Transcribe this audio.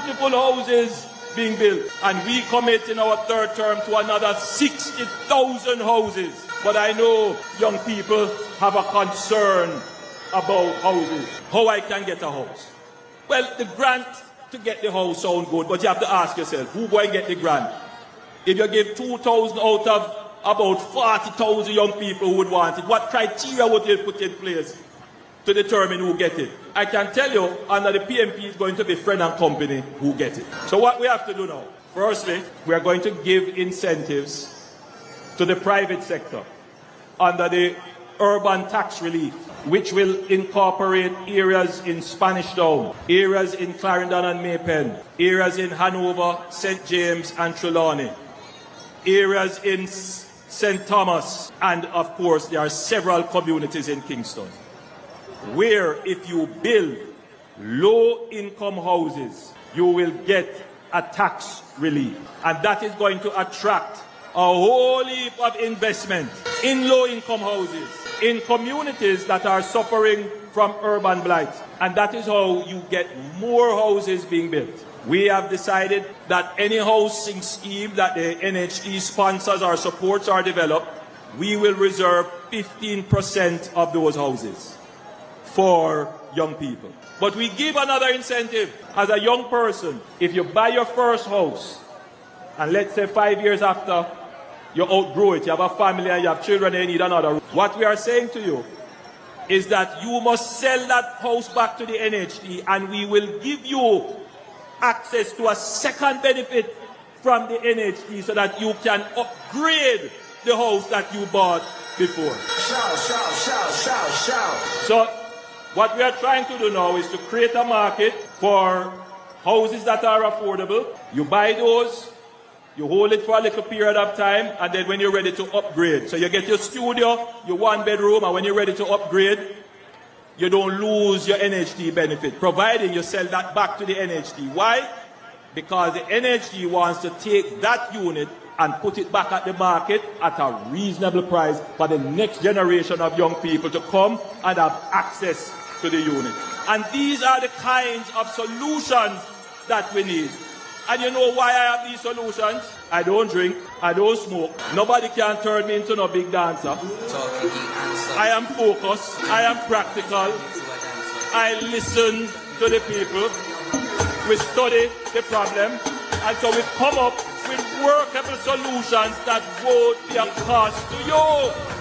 beautiful houses being built. And we commit in our third term to another 60,000 houses. But I know young people have a concern about houses. How I can get a house? Well, the grant to get the house sounds good, but you have to ask yourself, who going to get the grant? If you give 2,000 out of about 40,000 young people who would want it, what criteria would you put in place to determine who get it? I can tell you, under the PMP, it's going to be friend and company who get it. So what we have to do now? Firstly, we are going to give incentives to the private sector under the urban tax relief, which will incorporate areas in Spanish Town, areas in Clarendon and Maypen, areas in Hanover, St. James and Trelawney, areas in St. Thomas, and of course there are several communities in Kingston, where if you build low-income houses, you will get a tax relief. And that is going to attract a whole heap of investment in low-income houses, in communities that are suffering from urban blight. And that is how you get more houses being built. We have decided that any housing scheme that the NHD sponsors or supports or develops, we will reserve 15% of those houses for young people. But we give another incentive. As a young person, if you buy your first house, and let's say 5 years after you outgrow it, you have a family and you have children and you need another, what we are saying to you is that you must sell that house back to the NHD and we will give you access to a second benefit from the NHD so that you can upgrade the house that you bought before. Shout, shout, shout, shout, shout. So what we are trying to do now is to create a market for houses that are affordable. You buy those, you hold it for a little period of time, and then when you're ready to upgrade. So you get your studio, your one bedroom, and when you're ready to upgrade, you don't lose your NHD benefit, providing you sell that back to the NHD. Why? Because the NHD wants to take that unit and put it back at the market at a reasonable price for the next generation of young people to come and have access to the unit. And these are the kinds of solutions that we need. And you know why I have these solutions? I don't drink, I don't smoke, nobody can turn me into no big dancer. I am focused, I am practical, I listen to the people, we study the problem, and so we come up with workable solutions that won't be a cost to you.